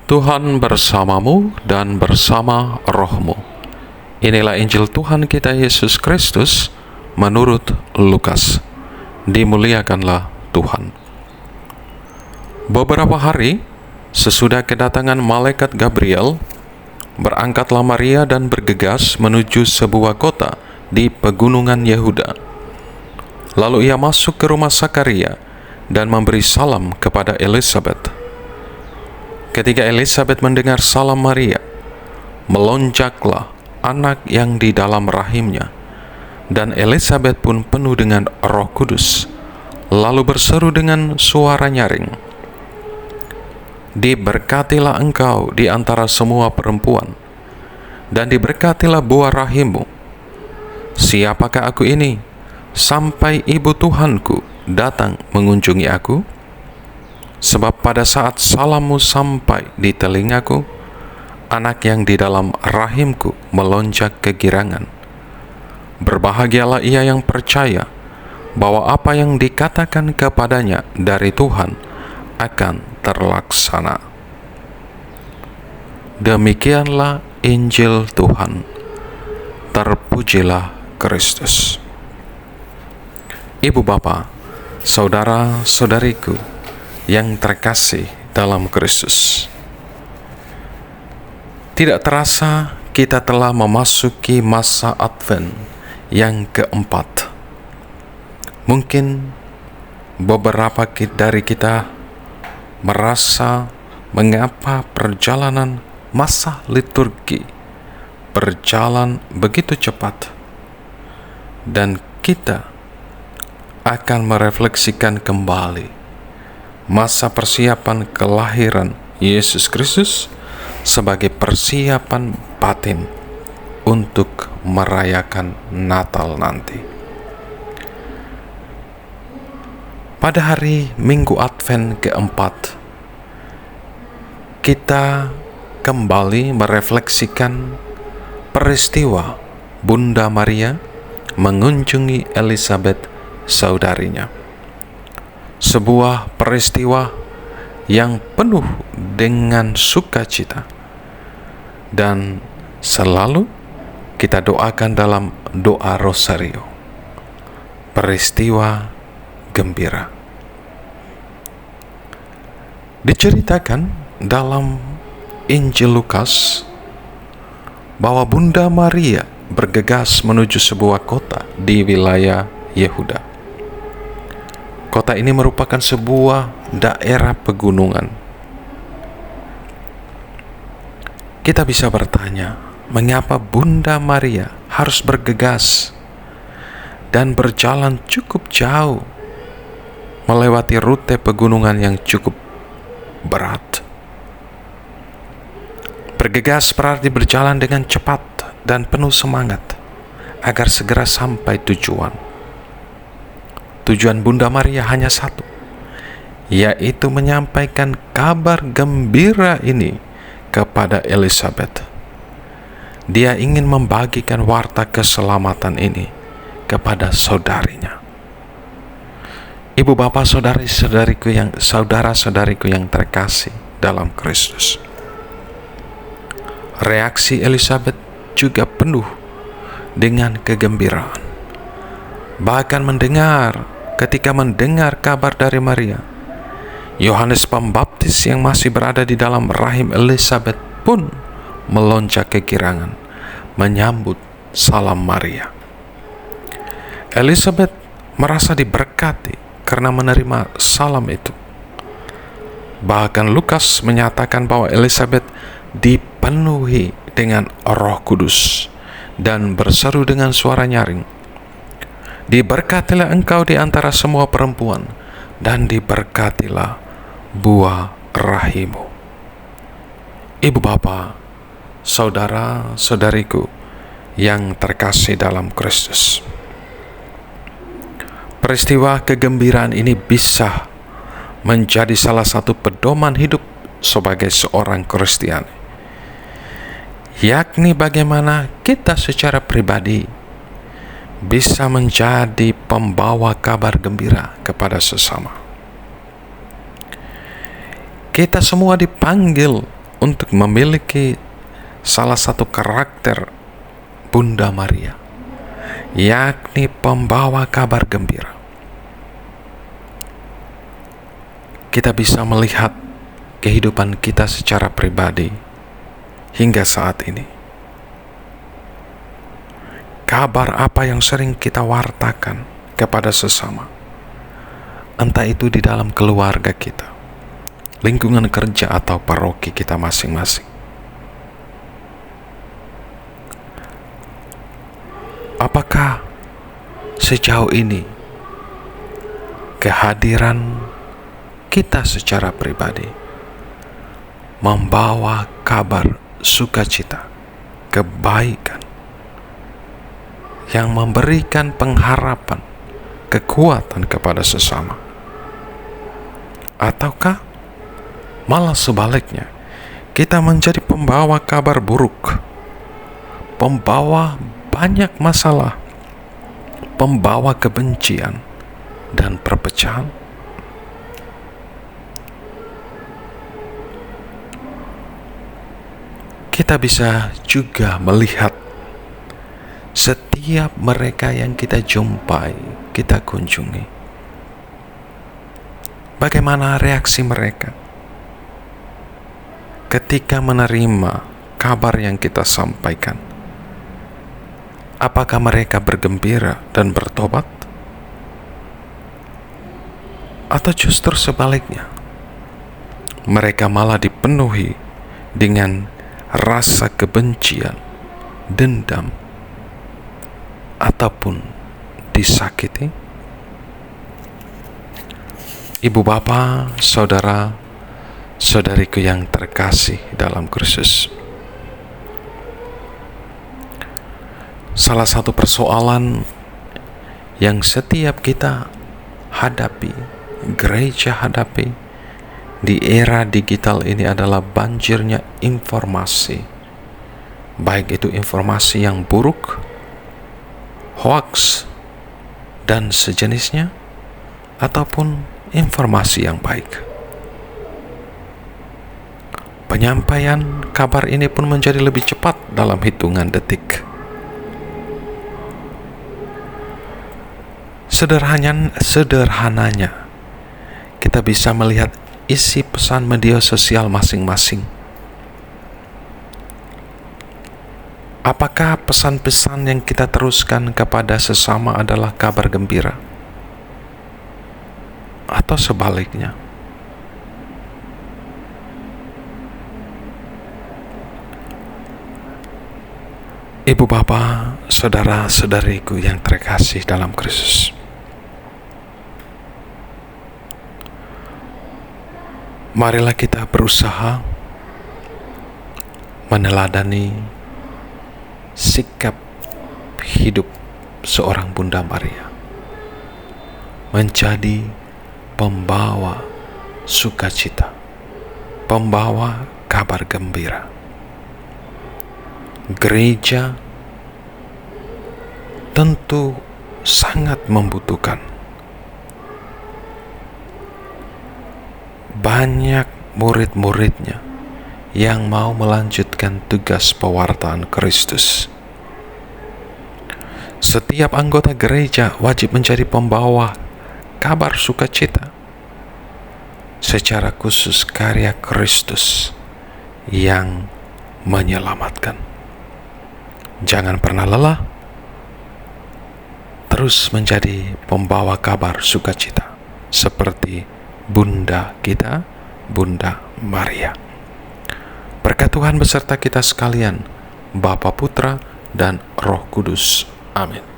Tuhan bersamamu dan bersama rohmu. Inilah Injil Tuhan kita Yesus Kristus menurut Lukas. Dimuliakanlah Tuhan. Beberapa hari sesudah kedatangan malaikat Gabriel, berangkatlah Maria dan bergegas menuju sebuah kota di pegunungan Yehuda. Lalu ia masuk ke rumah Zakaria dan memberi salam kepada Elisabet. Ketika Elisabet mendengar salam Maria, melonjaklah anak yang di dalam rahimnya, dan Elisabet pun penuh dengan Roh Kudus, lalu berseru dengan suara nyaring, "Diberkatilah engkau di antara semua perempuan, dan diberkatilah buah rahimmu. Siapakah aku ini, sampai ibu Tuhanku datang mengunjungi aku? Sebab pada saat salammu sampai di telingaku, anak yang di dalam rahimku melonjak kegirangan. Berbahagialah ia yang percaya bahwa apa yang dikatakan kepadanya dari Tuhan akan terlaksana." Demikianlah Injil Tuhan. Terpujilah Kristus. Ibu bapa, saudara-saudariku yang terkasih dalam Kristus, tidak terasa kita telah memasuki masa Advent yang keempat. Mungkin beberapa dari kita merasa mengapa perjalanan masa liturgi berjalan begitu cepat, dan kita akan merefleksikan kembali masa persiapan kelahiran Yesus Kristus sebagai persiapan batin untuk merayakan Natal nanti. Pada hari Minggu Advent keempat, kita kembali merefleksikan peristiwa Bunda Maria mengunjungi Elisabet, saudarinya. Sebuah peristiwa yang penuh dengan sukacita, dan selalu kita doakan dalam doa Rosario, peristiwa gembira. Diceritakan dalam Injil Lukas bahwa Bunda Maria bergegas menuju sebuah kota di wilayah Yehuda. Kota ini merupakan sebuah daerah pegunungan. Kita bisa bertanya, mengapa Bunda Maria harus bergegas dan berjalan cukup jauh melewati rute pegunungan yang cukup berat? Bergegas berarti berjalan dengan cepat dan penuh semangat agar segera sampai tujuan. Tujuan Bunda Maria hanya satu, yaitu menyampaikan kabar gembira ini kepada Elisabet. Dia ingin membagikan warta keselamatan ini kepada saudarinya. Ibu bapak, saudara-saudariku yang terkasih dalam Kristus, reaksi Elisabet juga penuh dengan kegembiraan. Bahkan ketika mendengar kabar dari Maria, Yohanes Pembaptis yang masih berada di dalam rahim Elisabet pun melonjak kegirangan menyambut salam Maria. Elisabet merasa diberkati karena menerima salam itu. Bahkan Lukas menyatakan bahwa Elisabet dipenuhi dengan Roh Kudus dan berseru dengan suara nyaring, "Diberkatilah engkau di antara semua perempuan, dan diberkatilah buah rahimmu." Ibu bapa, saudara-saudariku yang terkasih dalam Kristus, peristiwa kegembiraan ini bisa menjadi salah satu pedoman hidup sebagai seorang Kristiani, yakni bagaimana kita secara pribadi bisa menjadi pembawa kabar gembira kepada sesama. Kita semua dipanggil untuk memiliki salah satu karakter Bunda Maria, yakni pembawa kabar gembira. Kita bisa melihat kehidupan kita secara pribadi hingga saat ini. Kabar apa yang sering kita wartakan kepada sesama, entah itu di dalam keluarga kita, lingkungan kerja, atau paroki kita masing-masing. Apakah sejauh ini kehadiran kita secara pribadi membawa kabar sukacita, kebaikan, yang memberikan pengharapan, kekuatan kepada sesama? Ataukah malah sebaliknya, kita menjadi pembawa kabar buruk, pembawa banyak masalah, pembawa kebencian dan perpecahan? Kita bisa juga melihat setiap mereka yang kita jumpai, kita kunjungi, bagaimana reaksi mereka ketika menerima kabar yang kita sampaikan. Apakah mereka bergembira dan bertobat? Atau justru sebaliknya, mereka malah dipenuhi dengan rasa kebencian, dendam, ataupun disakiti? Ibu bapa, saudara, saudariku yang terkasih dalam Kristus, salah satu persoalan yang setiap kita hadapi, gereja hadapi di era digital ini adalah banjirnya informasi, baik itu informasi yang buruk, hoaks, dan sejenisnya, ataupun informasi yang baik. Penyampaian kabar ini pun menjadi lebih cepat dalam hitungan detik. Sederhananya, kita bisa melihat isi pesan media sosial masing-masing. Apakah pesan-pesan yang kita teruskan kepada sesama adalah kabar gembira? Atau sebaliknya? Ibu bapa, saudara-saudariku yang terkasih dalam Kristus, marilah kita berusaha meneladani sikap hidup seorang Bunda Maria, menjadi pembawa sukacita, pembawa kabar gembira. Gereja tentu sangat membutuhkan banyak murid-muridnya yang mau melanjutkan tugas pewartaan Kristus. Setiap anggota gereja wajib menjadi pembawa kabar sukacita, secara khusus karya Kristus yang menyelamatkan. Jangan pernah lelah, terus menjadi pembawa kabar sukacita seperti Bunda kita, Bunda Maria. Berkat Tuhan beserta kita sekalian, Bapa, Putra, dan Roh Kudus. Amin.